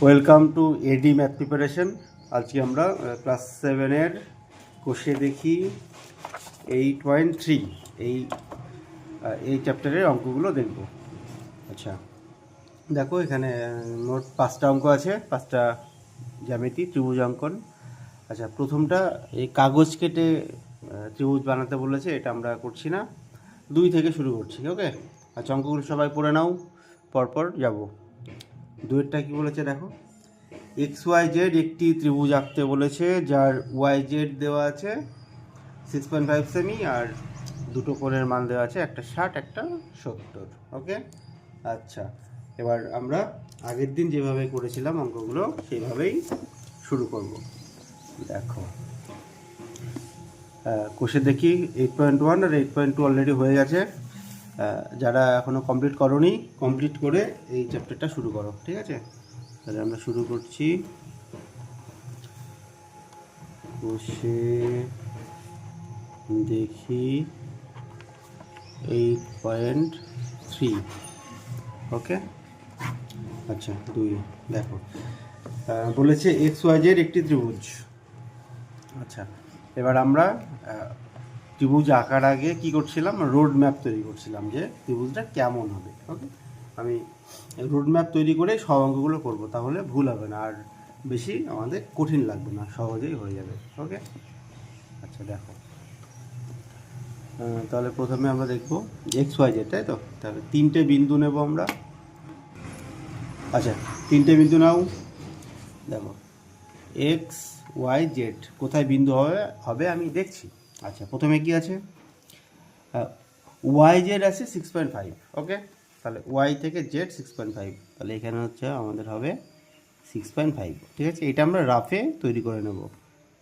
Welcome to AD math preparation. আজকে আমরা class 7-এর কোষে দেখি 8.3 এই চ্যাপ্টারের অঙ্কগুলো দেখব। আচ্ছা দেখো, এখানে মোট 5টা অঙ্ক আছে, 5টা জ্যামিতি ত্রিভুজ অঙ্কন। আচ্ছা, প্রথমটা এই কাগজ কেটে ত্রিভুজ বানাতে বলেছে, এটা আমরা করছি না, 2 থেকে শুরু করছি। ওকে, আচ্ছা অঙ্কগুলো সবাই পড়ে নাও, পরপর যাব। 2এরটা কী বলেছে দেখো, XYZ একটি ত্রিভুজ আঁকতে বলেছে, যার YZ দেওয়া আছে 6.5 সেমি আর দুটো কোণের মান দেওয়া আছে, একটা 60 একটা 70। ওকে, আচ্ছা এবার আমরা আগের দিন যেভাবে করেছিলাম অঙ্কগুলো সেইভাবেই শুরু করব। দেখো কোষে দেখি 8.1 আর 8.2 অলরেডি হয়ে গেছে। যারা এখনও কমপ্লিট করোনি, কমপ্লিট করে এই চ্যাপ্টারটা শুরু করো, ঠিক আছে? তাহলে আমরা শুরু করছি। কোষে দেখি 8.3। ওকে, আচ্ছা 2 দেখো, বলেছে XYZ একটি ত্রিভুজ। আচ্ছা এবার আমরা ত্রিভুজ আঁকার আগে কি করছিলাম, রোড ম্যাপ তৈরি করছিলাম যে ত্রিভুজটা কেমন হবে। ওকে, আমি রোড ম্যাপ তৈরি করে সব অঙ্কগুলো করবো, তাহলে ভুল হবে না আর বেশি আমাদের কঠিন লাগবে না, সহজেই হয়ে যাবে। ওকে, আচ্ছা দেখো, তাহলে প্রথমে আমরা দেখবো XYZ, তাই তো? তাহলে 3টে বিন্দু নেব আমরা। আচ্ছা 3টে বিন্দু নাও। দেখো XYZ কোথায় বিন্দু হবে আমি দেখছি। আচ্ছা প্রথমে কি আছে, YZ আছে 6.5। ওকে, তাহলে Y থেকে Z 6.5, তাহলে এখানে হচ্ছে আমাদের হবে 6.5। ঠিক আছে, এটা আমরা রাফে তৈরি করে নেব,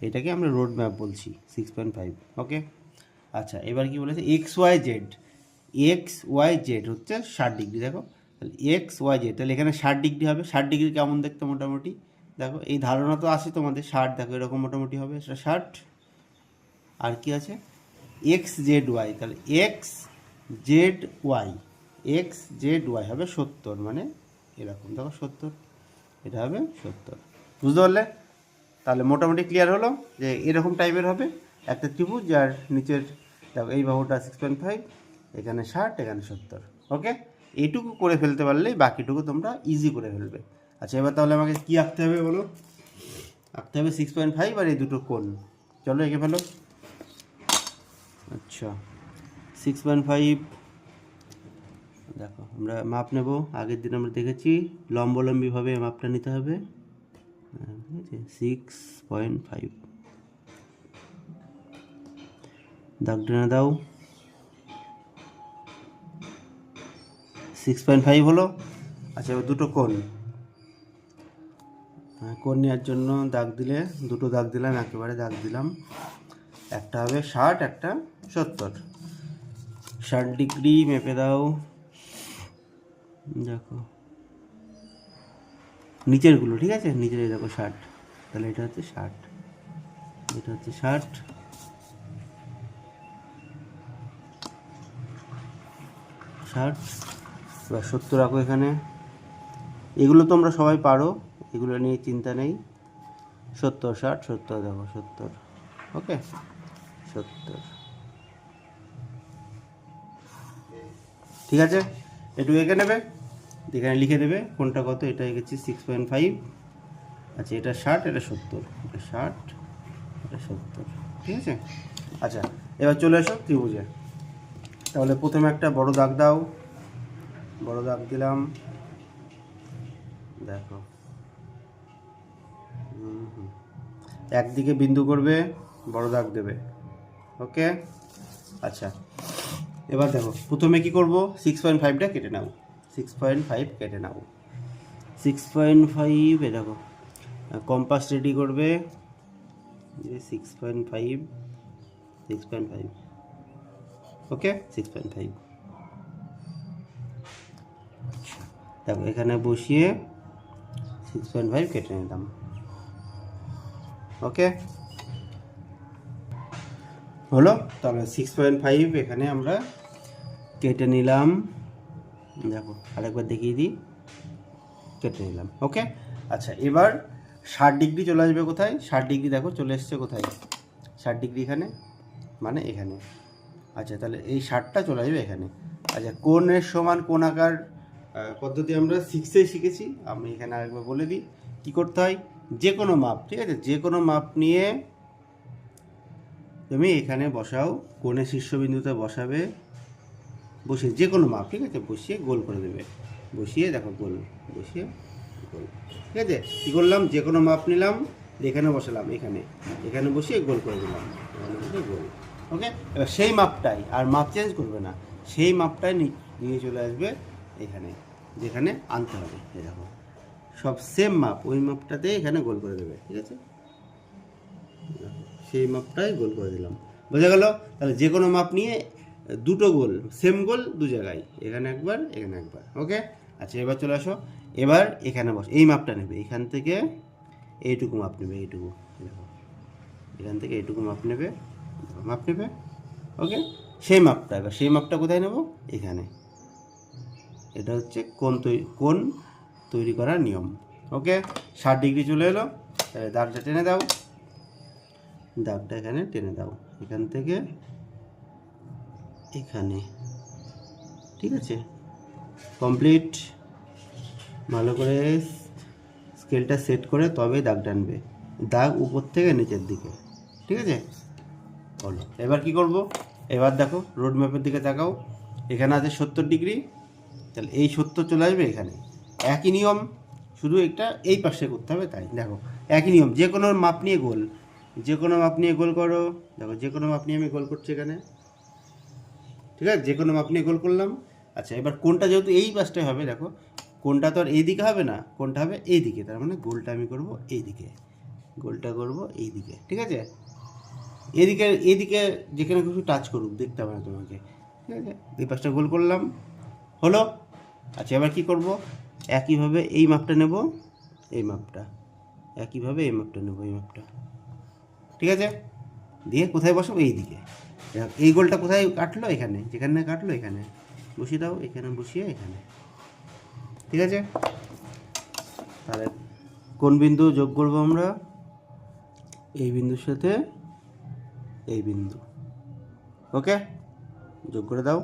এটাকে আমরা রোড ম্যাপ বলছি 6.5। ওকে, আচ্ছা এবার কি বলেছে, XYZ হচ্ছে 60 ডিগ্রি। দেখো তাহলে XYZ, তাহলে এখানে 60 ডিগ্রি হবে। 60 ডিগ্রি কেমন দেখতে মোটামুটি, দেখো এই ধারণা তো আছে তোমাদের, 60 দেখো এরকম মোটামুটি হবে, সেটা 60। আর কি আছে XZY, তাহলে XZY হবে 70, মানে এরকম দেখো 70, এটা হবে 70। বুঝতে পারলে? তাহলে মোটামুটি ক্লিয়ার হলো যে এরকম টাইপের হবে একটা ত্রিভুজ, যার নিচের দেখো এই বাহুটা 6.5, এখানে 60, এখানে 70। ওকে, এইটুকু করে ফেলতে পারলেই বাকিটুকু তোমরা ইজি করে ফেলবে। আচ্ছা এবার তাহলে আমাকে কি আঁকতে হবে বলো? আঁকতে হবে 6.5 আর এই দুটো কোণ। চলো এঁকে ফেলো। আচ্ছা 6.5, দেখো আমরা মাপ নেব, আগের দিন আমরা দেখেছি লম্বলম্বিভাবে মাপটা নিতে হবে। ঠিক আছে, 6.5 দাগ টেনে দাও। 6.5 হলো। আচ্ছা এবার দুটো কোণ, কোণ নেওয়ার জন্য দাগ দিলে, দুটো দাগ দিলাম, একেবারে দাগ দিলাম। একটা হবে 60, একটা 70। 60 ডিগ্রি মেপে দাও। দেখো নিচেরগুলো, ঠিক আছে, নিচের দেখো 60, তাহলে এটা হচ্ছে 60, এটা হচ্ছে 60, এবার 70 রাখো এখানে। এগুলো তো আমরা সবাই পারো, এগুলো নিয়ে চিন্তা নেই। 70 60 70, দেখো 70। ওকে 70, ঠিক আছে, একটু এঁকে নেবে, এখানে লিখে দেবে কোনটা কত। এটা এঁকেছি 6.5। আচ্ছা এটা 60, এটা 70, এটা 60, এটা 70, ঠিক আছে। আচ্ছা এবার চলে এসো ত্রিভুজে। তাহলে প্রথমে একটা বড় দাগ দাও, বড় দাগ দিলাম। দেখো একদিকে বিন্দু করবে, বড় দাগ দেবে। ওকে, আচ্ছা এবার দেখো প্রথমে কি করব, 6.5টা কেটে নাও, 6.5 কেটে নাও। 6.5 এ দেখো কম্পাস রেডি করবে, 6.5, 6.5। ওকে 6.5, দেখো এখানে বসিয়ে 6.5 কেটে নিলাম। ওকে হলো, তাহলে 6.5 এখানে আমরা কেটে নিলাম। দেখো আরেকবার দেখিয়ে দিই, কেটে নিলাম। ওকে, আচ্ছা, এবার 60 ডিগ্রি চলে আসবে কোথায়? 60 ডিগ্রি দেখো চলে এসছে কোথায়? 60 ডিগ্রি এখানে, মানে এখানে। আচ্ছা, তাহলে এই 60টা চলে আসবে এখানে। আচ্ছা, কোণের সমান কোণ আঁকার পদ্ধতি আমরা 6-এ শিখেছি। আমি এখানে আরেকবার বলে দিই কী করতে হয়। যে কোনো মাপ, ঠিক আছে, যে কোনো মাপ নিয়ে তুমি এখানে বসাও, কোণের শীর্ষবিন্দুতে বসাবে, বসিয়ে যে কোনো মাপ, ঠিক আছে, বসিয়ে গোল করে দেবে। বসিয়ে দেখো গোল, বসিয়ে গোল, ঠিক আছে। কী করলাম? যে কোনো মাপ নিলাম, এখানে বসালাম, এখানে এখানে বসিয়ে গোল করে দিলাম, এখানে বসে গোল। ওকে, এবার সেই মাপটাই, আর মাপ চেঞ্জ করবে না, সেই মাপটাই নিয়ে চলে আসবে এখানে, যেখানে আনতে হবে। এই দেখো সব সেম মাপ, ওই মাপটাতে এখানে গোল করে দেবে, ঠিক আছে। সেই মাপটাই গোল করে দিলাম, বোঝা গেল? তাহলে যে কোনো মাপ নিয়ে দুটো গোল, সেম গোল দু জায়গায়, এখানে একবার, এখানে একবার। ওকে, আচ্ছা, এবার চলে আসো। এবার এখানে বস, এই মাপটা নেবে, এখান থেকে এইটুকু মাপ নেবে, এইটুকু দেখো, এখান থেকে এইটুকু মাপ নেবে, মাপ নেবে। ওকে, সেই মাপটা, এবার সেই মাপটা কোথায় নেব? এখানে। এটা হচ্ছে কোণ তৈরি করার নিয়ম। ওকে, 60 ডিগ্রি চলে এলো, তাহলে দাগটা টেনে দাও, দাগটা এখানে টেনে দাও, এখান থেকে এখানে, ঠিক আছে, কমপ্লিট। ভালো করে স্কেলটা সেট করে তবে দাগ টানবে, দাগ উপর থেকে নিচের দিকে, ঠিক আছে। বলো এবার কি করব? এবার দেখো রোড ম্যাপের দিকে তাকাও, এখানে আছে 70 ডিগ্রি, তাহলে এই 70 চলে আসবে এখানে। একই নিয়ম, শুধু একটা এই পাশে করতে হবে, তাই দেখো একই নিয়ম, যে কোনো মাপ নিয়ে গোল, যে কোনো মাপ নিয়ে গোল করো। দেখো যে কোনো মাপ নিয়ে আমি গোল করছি এখানে, ঠিক আছে, যে কোনো মাপ নিয়ে গোল করলাম। আচ্ছা, এবার কোনটা যেহেতু এই পাশটায় হবে, দেখো কোনটা তো আর এই দিকে হবে না, কোনটা হবে এই দিকে, তার মানে গোলটা আমি করব এই দিকে, গোলটা করব এই দিকে, ঠিক আছে। এদিকে এদিকে যেখানে কিছু টাচ করুক দেখতে হবে না তোমাকে, ঠিক আছে। এই পাশটা গোল করলাম, হলো। আচ্ছা, এবার কি করব? একইভাবে এই মাপটা নেব, এই মাপটা, একইভাবে এই মাপটা নেব, এই মাপটা, ঠিক আছে। দিয়ে কোথায় বসাবো? এই দিকে। এই গোলটা কোথায় কাটলো? এখানে, যেখানে কাটলো এখানে বসিয়ে দাও, এখানে বসিয়ে এখানে, ঠিক আছে। তাহলে কোন বিন্দু যোগ করবো আমরা? এই বিন্দুর সাথে এই বিন্দু। ওকে, যোগ করে দাও।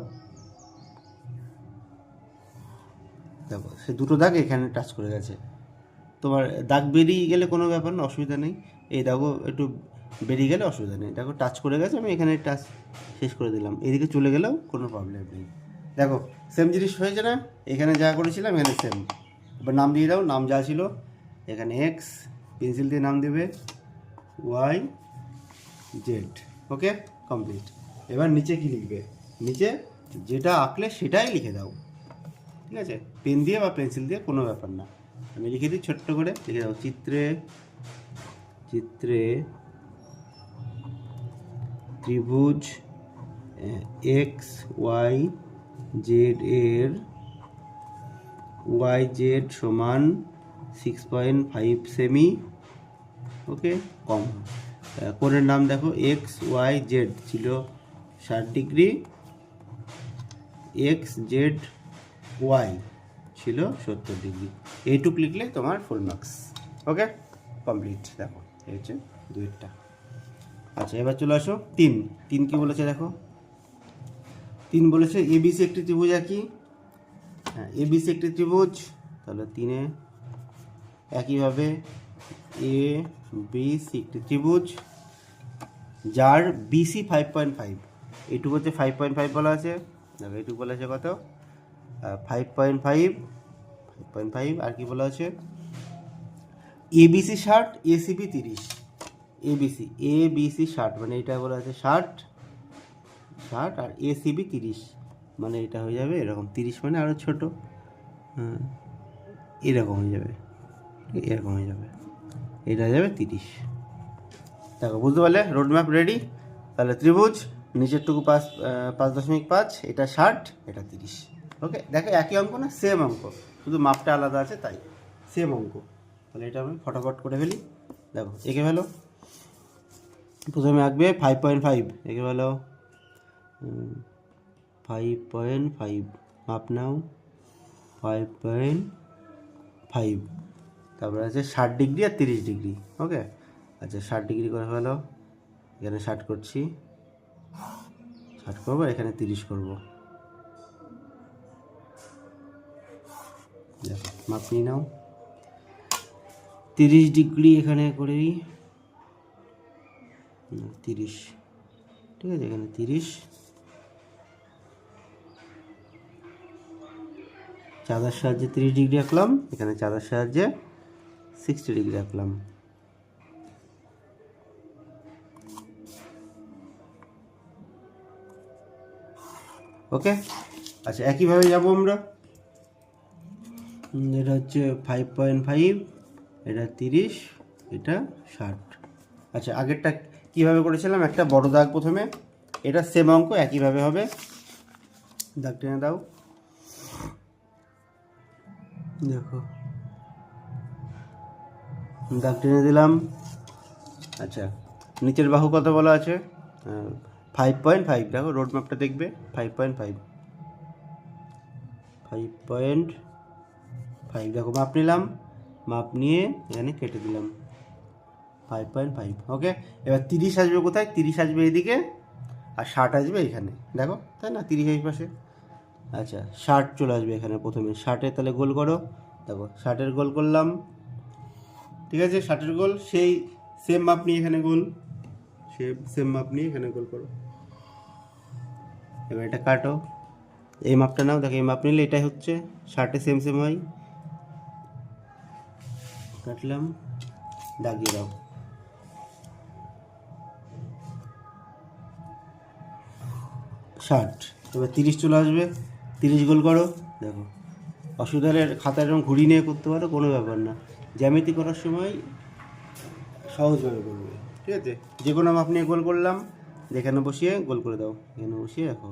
দেখো সে দুটো দাগ এখানে টাচ করে গেছে, তোমার দাগ বেরিয়ে গেলে কোনো ব্যাপার না, অসুবিধা নেই। এই দাগও একটু বেরিয়ে গেলে অসুবিধা নেই, দেখো টাচ করে গেছে, আমি এখানে টাচ শেষ করে দিলাম, এদিকে চলে গেলেও কোনো প্রবলেম নেই। দেখো সেম জিনিস হয়েছে না? এখানে যা করেছিলাম এখানে সেম। এবার নাম দিয়ে দাও, নাম যা ছিল এখানে এক্স, পেন্সিল দিয়ে নাম দেবে ওয়াই জেড। ওকে, কমপ্লিট। এবার নিচে কি লিখবে? নিচে যেটা আঁকলে সেটাই লিখে দাও, ঠিক আছে, পেন দিয়ে বা পেন্সিল দিয়ে, কোনো ব্যাপার না। আমি লিখে দিই, ছোট্ট করে লিখে দাও, চিত্রে চিত্রে ত্রিভুজ এক্স ওয়াই জেড এর ওয়াই জেড সমান 6.5 সেমি। ওকে, কম। কোণের নাম দেখো, এক্স ওয়াই জেড ছিল 60 ডিগ্রি, এক্স জেড ওয়াই ছিল 70 ডিগ্রি। এইটুক লিখলে তোমার ফুল মার্কস। ওকে, কমপ্লিট। দেখো এই হচ্ছে দুইটা। আচ্ছা, এবার চলে আসো তিন। তিন কি বলেছে দেখো, তিন বলেছে এবিসি একটি ত্রিভুজ আঁকি। হ্যাঁ, এবিসি একটি ত্রিভুজ, তাহলে তিনে একইভাবে এ বিসি একটি ত্রিভুজ যার বিসি 5.5, এইটুকু হচ্ছে 5.5 বলা আছে। দেখো এইটুকু বলা আছে কত? 5.5, আর কি বলা আছে? ABC 60, ACB 30। এবিসি 60 মানে এটা বলা আছে 60, আর এসিবি 30, মানে এটা হয়ে যাবে এরকম, 30 মানে আরও ছোট, হ্যাঁ এরকম হয়ে যাবে, এরকম হয়ে যাবে, এটা হয়ে যাবে 30। দেখো বুঝতে পারলে? Road map ready. তাহলে ত্রিভুজ, নিচেরটুকু 5.5, এটা 60, এটা 30। ওকে, দেখো একই অঙ্ক না? সেম অঙ্ক, শুধু মাপটা আলাদা আছে, তাই সেম অঙ্ক। তাহলে এটা আমি ফটাফট করে ফেলি। দেখো এঁকে ফেলো, প্রথমে আঁকবে 5.5, এঁকে ফেলো 5.5, মাপ নাও 5.5, তারপরে আছে 60 ডিগ্রি আর 30 ডিগ্রি। ওকে, আচ্ছা 60 ডিগ্রি করে ফেলো, এখানে 60 করছি, 60 করবো, এখানে 30 করবো। দেখো মাপ নিয়ে নাও, 30 ডিগ্রি এখানে করেই 30, ঠিক আছে, এখানে 30, চাঁদার সাহায্যে 30 ডিগ্রি আঁকলাম, এখানে চাঁদার সাহায্যে 60 ডিগ্রি আঁকলাম। ওকে, আচ্ছা একইভাবে যাব আমরা, এটা হচ্ছে 5.5, এটা 30, এটা 60। আচ্ছা আগেরটা কীভাবে করেছিলাম, একটা বড় দাগ প্রথমে, এটা সেম অঙ্ক একইভাবে হবে, দাগ টেনে দাও, দেখো দাগ টেনে দিলাম। আচ্ছা নিচের বাহু কত বলা আছে, 5.5, দেখো রোড ম্যাপটা দেখবে, 5.5, দেখো মাপ নিলাম, মাপ নিয়ে এখানে কেটে দিলাম 5.5। ওকে, এবার 30 আসবে কোথায়, 30 আসবে এইদিকে, আর 60 আসবে এখানে, দেখো তাই না, 30 এই পাশে। আচ্ছা 60 চলে আসবে এখানে প্রথমে, 60-এ তাহলে গোল করো, দেখো 60-এর গোল করলাম, ঠিক আছে, 60-এর গোল, সেই সেম মাপ নিয়ে এখানে গোল, সেম মাপ নিয়ে এখানে গোল করো। এবার এটা কাটো, এই মাপটা নাও, দেখো এই মাপ নিলে এটাই হচ্ছে 60-এ সেম সেম হয়, কাটলাম, দাগিয়ে দাও, 60। এবার 30 চলে আসবে, 30 গোল করো, দেখো অসুবিধা হলে খাতা এরকম ঘুরিয়ে নিয়ে করতে পারো, কোনো ব্যাপার না, জ্যামিতি করার সময় সহজভাবে করবে, ঠিক আছে, যে কোনো মাপ নিয়ে গোল করলাম, এখানে বসিয়ে গোল করে দাও, এখানে বসিয়ে রাখো,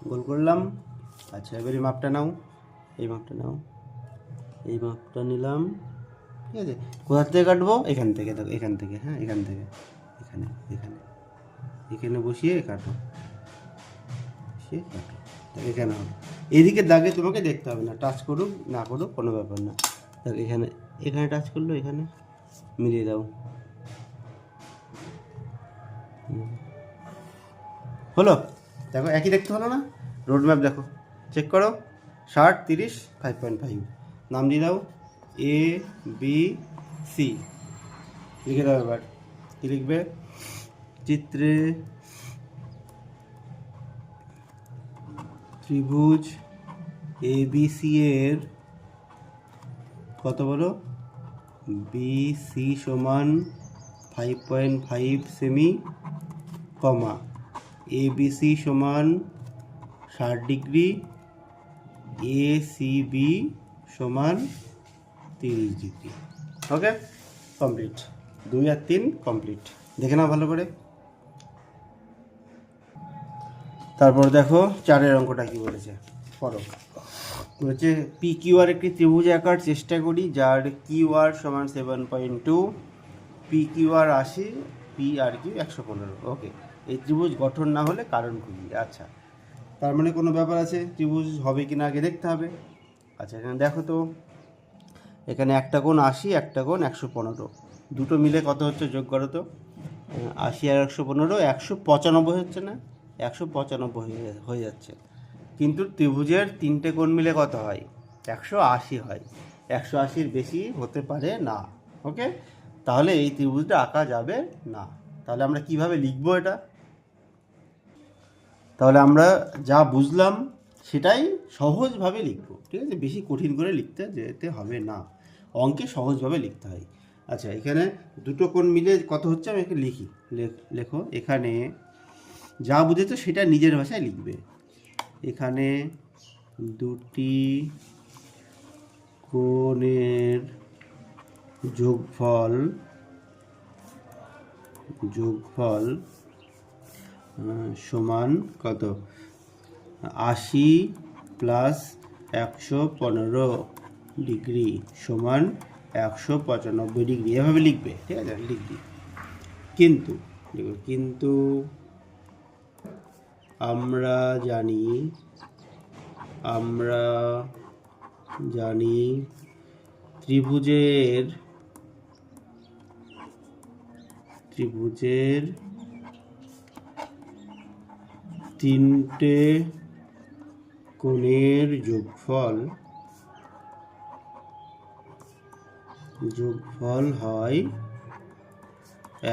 গোল করলাম। আচ্ছা এবার এই মাপটা নাও, এই মাপটা নাও, এই মাপটা নিলাম, ঠিক আছে, কোথা থেকে কাটবো, এখান থেকে, দেখো এখান থেকে, হ্যাঁ এখান থেকে, এখানে এখানে এখানে বসিয়ে কাটো, সে কাটো, এখানে হবে, এদিকে দাগে তোমাকে দেখতে হবে না, টাচ করুক না করুক কোনো ব্যাপার না, দেখো এখানে, এখানে টাচ করলো, এখানে মিলিয়ে দাও, হলো, দেখো একই দেখতে হলো না, রোড ম্যাপ দেখো, চেক করো, 60, 30, 5.5, নাম দিয়ে দাও ABC, লিখে দাও। এবার কী লিখবে, চিত্রে ত্রিভুজ ABC এর কত বলো, BC সমান 5.5 সেমি, কমা ABC সমান 60 ডিগ্রি, ACB সমান 30 ডিগ্রি। ওকে কমপ্লিট, 2 আর 3 কমপ্লিট, দেখে নাও ভালো করে। তারপর দেখো 4-এর অঙ্কটা কি বলেছে, পড়ো, বলেছে PQR একটি ত্রিভুজ আঁকার চেষ্টা করি যার QR সমান 7.2, PQR 80, PRQ 115। ওকে, এই ত্রিভুজ গঠন না হলে কারণ খুঁজি। আচ্ছা তার মানে কোনো ব্যাপার আছে, ত্রিভুজ হবে কি না আগে দেখতে হবে। আচ্ছা এখানে দেখো তো, এখানে একটা কোণ 80, একটা কোণ 115, দুটো মিলে কত হচ্ছে, যোগ করো তো, 80 আর 115, 195 হচ্ছে না, 195 হয়ে যাচ্ছে, কিন্তু ত্রিভুজের 3টে কোণ মিলে কত হয়, 180 হয়, 180-র বেশি হতে পারে না। ওকে, তাহলে এই ত্রিভুজটা আঁকা যাবে না। তাহলে আমরা কিভাবে লিখবো এটা, তাহলে আমরা যা বুঝলাম সেটাই সহজভাবে লিখব, ঠিক আছে, বেশি কঠিন করে লিখতে যেতে হবে না, অঙ্কে সহজভাবে লিখতে হয়। আচ্ছা এখানে দুটো কোণ মিলে কত হচ্ছে, আমি এখানে লিখি, লেখো, এখানে যা বুঝেছো সেটা নিজের ভাষায় লিখবে, এখানে দুটি কোণের যোগফল সমান কত, 80 প্লাস 115 ডিগ্রি সমান 195 ডিগ্রি, এভাবে লিখবে, ঠিক আছে, লিখবি। কিন্তু আমরা জানি ত্রিভুজের তিনটে কোণের যোগফল হয়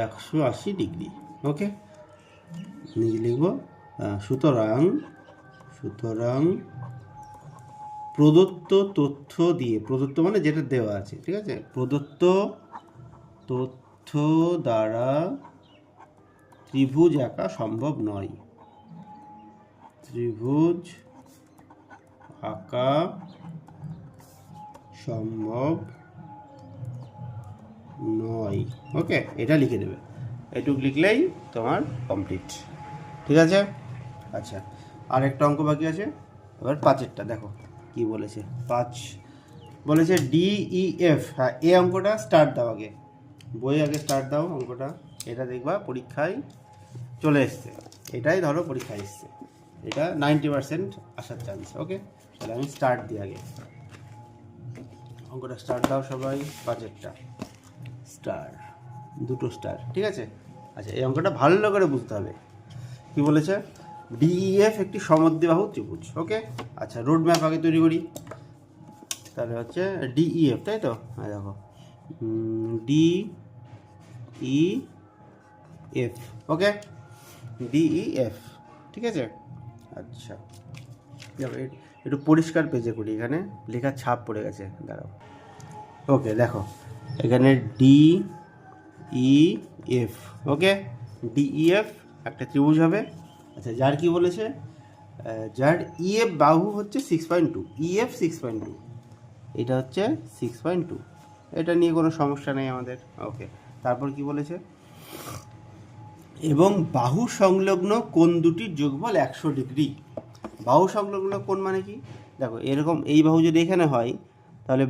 180 ডিগ্রি। ওকে, নিজে লিখব। সুতরাং প্রদত্ত তথ্য দিয়ে, প্রদত্ত মানে যেটা দেওয়া আছে, ঠিক আছে, প্রদত্ত তথ্য দ্বারা ত্রিভুজ আঁকা সম্ভব নয়। ত্রিভুজ আঁকা সম্ভব নয়। ওকে, এটা লিখে দেবে। এটুক লিখলেই তোমার কমপ্লিট। ঠিক আছে। আচ্ছা, আর একটা অঙ্ক বাকি আছে। এবার 5এরটা দেখো কি বলেছে। 5 বলেছে DEF। হ্যাঁ, এই অঙ্কটা স্টার্ট দাও, আগে বই আগে স্টার্ট দাও অঙ্কটা। এটা দেখবা পরীক্ষায় চলে এসছে, এটাই ধরো পরীক্ষায় এসছে, এটা 90% আসার চান্স। ওকে, তাহলে আমি স্টার্ট দিই আগে। অঙ্কটা স্টার্ট দাও সবাই। 5এরটা স্টার, দুটো স্টার, ঠিক আছে। আচ্ছা, এই অঙ্কটা ভালো করে বুঝতে হবে। কি বলেছে? DEF একটি সমদ্বিবাহু ত্রিভুজ। ওকে, আচ্ছা, রোড ম্যাপ আগে তৈরি করি। তাহলে হচ্ছে DEF, তাই তো? হ্যাঁ, দেখো DEF। ওকে, DEF, ঠিক আছে। আচ্ছা, একটু পরিষ্কার পেজে করি, এখানে লেখার ছাপ পড়ে গেছে, দাঁড়াও। ওকে, দেখো এখানে DEF। ওকে, DEF একটা ত্রিভুজ হবে। আচ্ছা, যার কি বলেছে? যার EF বাহু হচ্ছে 6.2, EF 6.2, এটা হচ্ছে 6.2। এটা নিয়ে কোনো সমস্যা নেই আমাদের। ওকে, তারপর কি বলেছে? এবং বাহু সংলগ্ন কোণ দুটির যোগফল 100 ডিগ্রি। বাহু সংলগ্ন কোণ মানে কি? দেখো, এরকম এই বাহু যদি এখানে হয়, তাহলে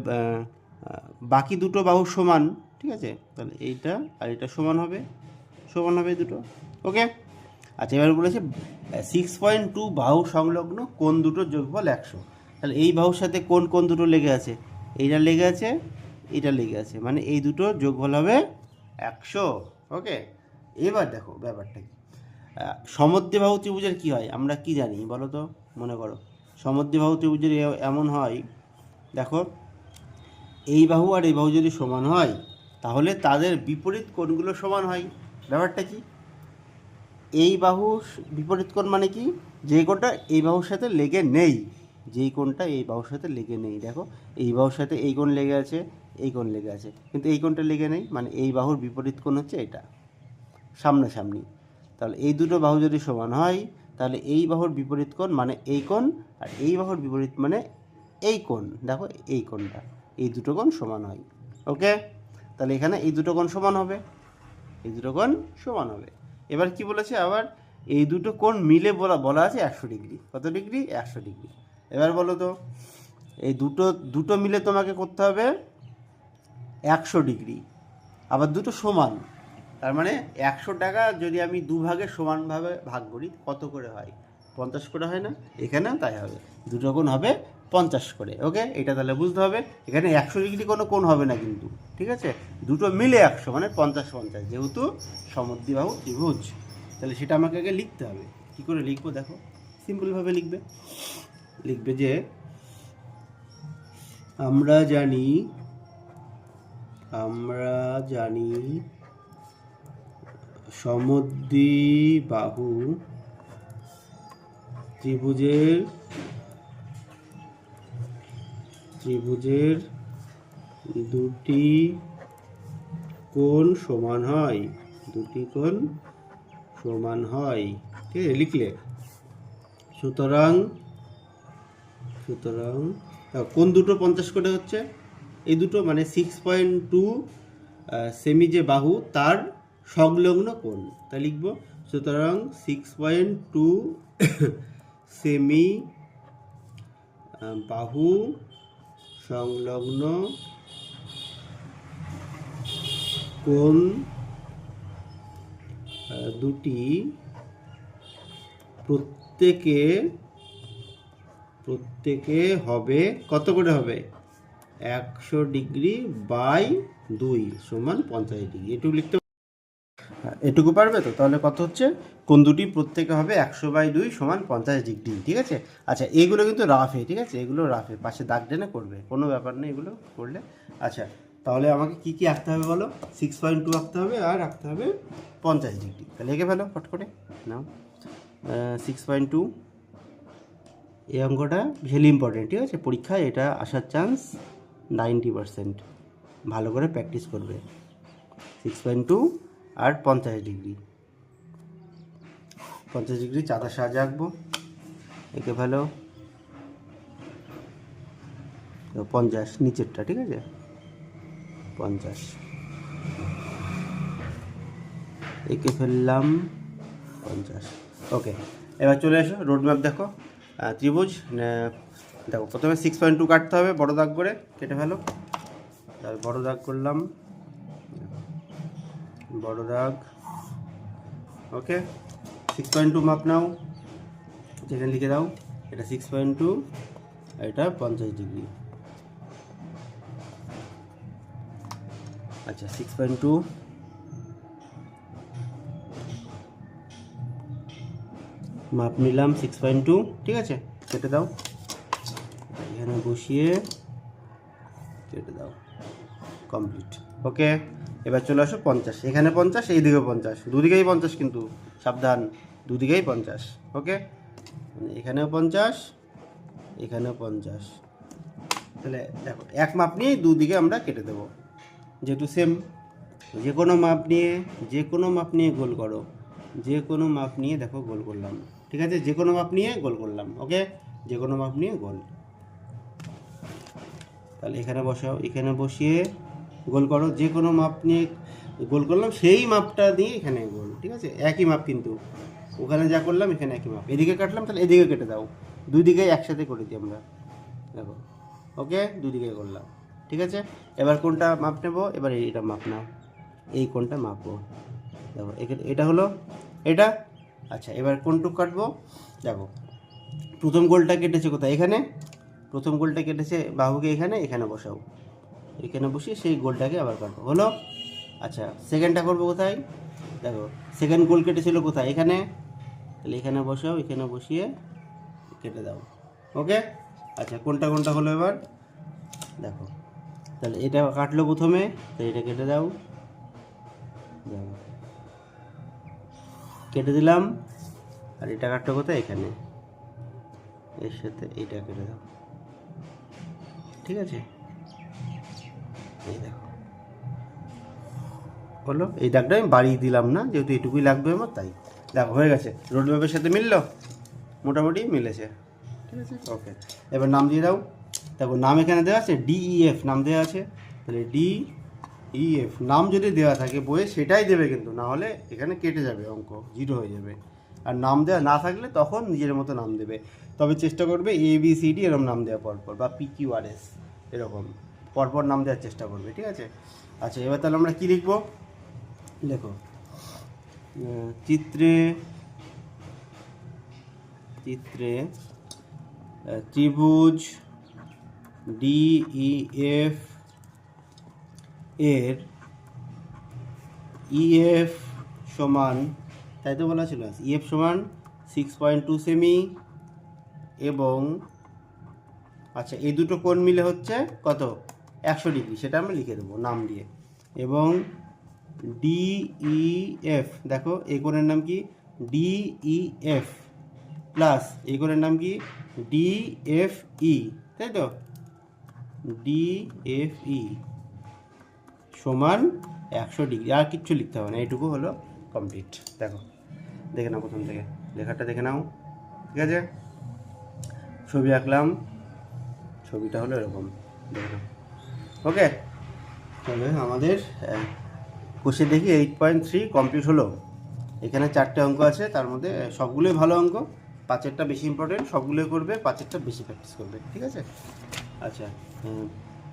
বাকি দুটো বাহু সমান, ঠিক আছে। তাহলে এইটা আর এটা সমান হবে দুটো। ওকে, আচ্ছা, এবার বলেছে 6.2 বাহু সংলগ্ন কোণ দুটোর যোগফল 100। তাহলে এই বাহুর সাথে কোন দুটো লেগে আছে? এইটা লেগে আছে, এটা লেগে আছে, মানে এই দুটো যোগফল হবে 100। ওকে, এবার দেখো ব্যাপারটা কি। সমদ্বিবাহু ত্রিভুজের কি হয় আমরা কি জানি বলো তো? মনে করো, সমদ্বিবাহু ত্রিভুজের এমন হয়, দেখো এই বাহু আর এই বাহু যদি সমান হয়, তাহলে তাদের বিপরীত কোণগুলো সমান হয়। ব্যাপারটা কি? এই বাহুর বিপরীত কোণ মানে কি? যে কোণটা এই বাহুর সাথে লেগে নেই, যেই কোণটা এই বাহুর সাথে লেগে নেই। দেখো, এই বাহুর সাথে এই কোণ লেগে আছে, এই কোণ লেগে আছে, কিন্তু এই কোণটা লেগে নেই, মানে এই বাহুর বিপরীত কোণ হচ্ছে এটা, সামনাসামনি। তাহলে এই দুটো বাহু যদি সমান হয়, তাহলে এই বাহুর বিপরীত কোণ মানে এই কোণ, আর এই বাহুর বিপরীত মানে এই কোণ। দেখো, এই কোণটা, এই দুটো কোণ সমান হয়। ওকে, তাহলে এখানে এই দুটো কোণ সমান হবে, এই দুটো কোণ সমান হবে। এবার কি বলেছে? আবার এই দুটো কোণ মিলে বলা আছে 100 ডিগ্রি। কত ডিগ্রি? 100 ডিগ্রি। এবার বলো তো, এই দুটো মিলে তোমাকে করতে হবে 100 ডিগ্রি, আবার দুটো সমান। তার মানে 100 টাকা যদি আমি দুভাগে সমানভাবে ভাগ করি, কত করে হয়? 50 করে হয় না? এখানেও তাই হবে, দুটো কোণ হবে 50 করে। ওকে, এটা তাহলে বুঝতে হবে। এখানে 100 ডিগ্রি কোনো কোণ হবে না কিন্তু, ঠিক আছে। দুটো মিলে 100, মানে 50-50, যেহেতু সমদ্বিবাহু ত্রিভুজ। তাহলে সেটা আমাকে আগে লিখতে হবে। কী করে লিখবো? দেখো, সিম্পলভাবে লিখবে যে আমরা জানি সমদ্বিবাহু ত্রিভুজের দুটি কোণ সমান হয়, ঠিক আছে, লিখলে। সুতরাং কোণ দুটো 50 করে হচ্ছে, এই দুটো মানে 6.2 সেমি যে বাহু তার সংলগ্ন কোণ, তাই লিখব। সুতরাং 6.2 সেমি বাহু সংলগ্ন কোণ দুটি প্রত্যেকে হবে কত করে হবে? 100 ডিগ্রি বাই 2 সমান 50 ডিগ্রি। এটুকু লিখতে, এটুকু পারবে তো? তাহলে কত হচ্ছে? কোণ দুটি প্রত্যেকে হবে 100/2 সমান 50 ডিগ্রি। ঠিক আছে। আচ্ছা, এগুলো কিন্তু রাফে, ঠিক আছে, এগুলো রাফে, পাশে দাগ টেনে করবে, কোনো ব্যাপার নেই এগুলো করলে। আচ্ছা, তাহলে আমাকে কি কি আঁকতে হবে বলো? 6.2 আঁকতে হবে আর আঁকতে হবে 50 ডিগ্রি। তাহলে এঁকে ফেলো ফট করে নাও। 6.2 এই অঙ্কটা ভেরি ইম্পর্টেন্ট, ঠিক আছে, পরীক্ষায় এটা আসার চান্স 90%। ভালো করে প্র্যাকটিস করবে। 6.2 আর 50 ডিগ্রি, 50 ডিগ্রি চাঁদার সাহায্যে আঁকবো। এঁকে ফেলো 50 নিচেরটা, ঠিক আছে, 50 এঁকে ফেললাম 50। ওকে, এবার চলে এসো রোড ম্যাপ দেখো। ত্রিভুজ দেখো, প্রথমে 6.2 কাটতে হবে, বড় দাগ করে কেটে ফেলো। তারপর বড় দাগ করলাম, বড় দাগ। ওকে, 6.2 মাপ নাও, যেখানে লিখে দাও এটা 6.2, এটা 50 ডিগ্রি। আচ্ছা, 6.2 মাপ নিলাম, 6.2, ঠিক আছে, কেটে দাও, এখানে বসিয়ে কেটে দাও, কমপ্লিট। ওকে, এবার চলে আসো 50, এখানে 50, এই দিকেও 50, দুদিকেই 50 কিন্তু সাবধান, দুদিকেই 50। ওকে, মানে এখানেও 50, এখানেও 50। তাহলে দেখো, এক মাপ নিয়ে দুদিকে আমরা কেটে দেবো, যেহেতু সেম। যে কোনো মাপ নিয়ে গোল করো, যে কোনো মাপ নিয়ে দেখো গোল করলাম, ঠিক আছে, যে কোনো মাপ নিয়ে গোল করলাম। ওকে, যে কোনো মাপ নিয়ে গোল। তাহলে এখানে বসাও, এখানে বসিয়ে গোল করো, যে কোনো মাপ নিয়ে গোল করলাম, সেই মাপটা দিয়ে এখানে গোল, ঠিক আছে, একই মাপ কিন্তু, ওখানে যা করলাম এখানে একই মাপ। এদিকে কাটলাম, তাহলে এদিকে কেটে দাও, দুই দিকেই একসাথে করে দিই আমরা, দেখো। ওকে, দুদিকে করলাম, ঠিক আছে। এবার কোনটা মাপ নেব? এবার এইটা মাপ নাও, এই কোনটা মাপবো, দেখো এটা হলো এটা। আচ্ছা, এবার কোনটুক কাটবো? দেখো, প্রথম গোলটা কেটেছে কোথায়? এখানে প্রথম গোলটা কেটেছে বাহুকে এখানে, এখানে বসাও, এখানে বসিয়ে সেই গোলটাকে আবার কাটবো, হলো। আচ্ছা, সেকেন্ডটা করবো কোথায়? দেখো, সেকেন্ড গোল কেটেছিল কোথায়? এখানে, তাহলে এখানে বসাও, এখানে বসিয়ে কেটে দাও। ওকে, আচ্ছা, কোনটা কোনটা হলো এবার দেখো। তাহলে এটা কাটলো প্রথমে, তাই এটা কেটে দাও, দেখো কেটে দিলাম। আর এটা কাটলো কোথায়? এখানে, এর সাথে এইটা কেটে দাও, ঠিক আছে। এই দেখো হলো, এই দাগটা আমি বাড়িয়ে দিলাম না, যেহেতু এটুকুই লাগবে আমার, তাই। দেখো হয়ে গেছে, রোড ম্যাপের সাথে মিললো, মোটামুটি মিলেছে, ঠিক আছে। ওকে, এবার নাম দিয়ে দাও। দেখো, নাম এখানে দেওয়া আছে DEF, নাম দেওয়া আছে, তাহলে DEF নাম যদি দেওয়া থাকে বইয়ে সেটাই দেবে, কিন্তু না হলে এখানে কেটে যাবে, অঙ্ক 0 হয়ে যাবে। আর নাম দেওয়া না থাকলে তখন নিজের মতো নাম দেবে, তবে চেষ্টা করবে ABCD এরকম নাম দেওয়া পরপর, বা PQRS এরকম পরপর নাম দেওয়ার চেষ্টা করবে, ঠিক আছে। আচ্ছা, এবার তাহলে আমরা কী লিখবো? দেখো, চিত্রে ত্রিভুজ DEF এর EF সমান, তাই তো বলা ছিল, EF সমান 6.2 সেমি, এবং আচ্ছা, এই দুটো কোণ মিলে হচ্ছে কত? 100 ডিগ্রি, সেটা আমরা লিখে দেবো নাম দিয়ে। এবং DEF, দেখো এই কোণের নাম কি? DEF প্লাস এই কোণের নাম কি? DFE, তাই তো, DFE সমান 100 ডিগ্রি। আর কিচ্ছু লিখতে হবে না, এইটুকু হলো কমপ্লিট। দেখো, দেখে নাও প্রথম থেকে, লেখাটা দেখে নাও, ঠিক আছে। ছবি আঁকলাম, ছবিটা হলো এরকম, দেখে নাও। ওকে, তাহলে আমাদের কোষে দেখি 8.3 কমপ্লিট হলো। এখানে 4টে অঙ্ক আছে, তার মধ্যে সবগুলোই ভালো অঙ্ক, 5এরটা বেশি ইম্পর্টেন্ট, সবগুলোই করবে, 5এরটা বেশি প্র্যাকটিস করবে, ঠিক আছে। আচ্ছা,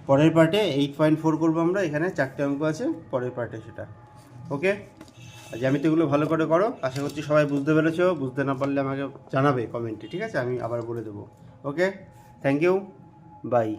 পরের পার্টে 8.4 করবো আমরা, এখানে 4টে অঙ্ক আছে পরের পার্টে, সেটা। ওকে, জ্যামিতিগুলো ভালো করে করো, আশা করছি সবাই বুঝতে পেরেছো। বুঝতে না পারলে আমাকে জানাবে কমেন্টে, ঠিক আছে, আমি আবার বলে দেবো। ওকে, থ্যাংক ইউ, বাই।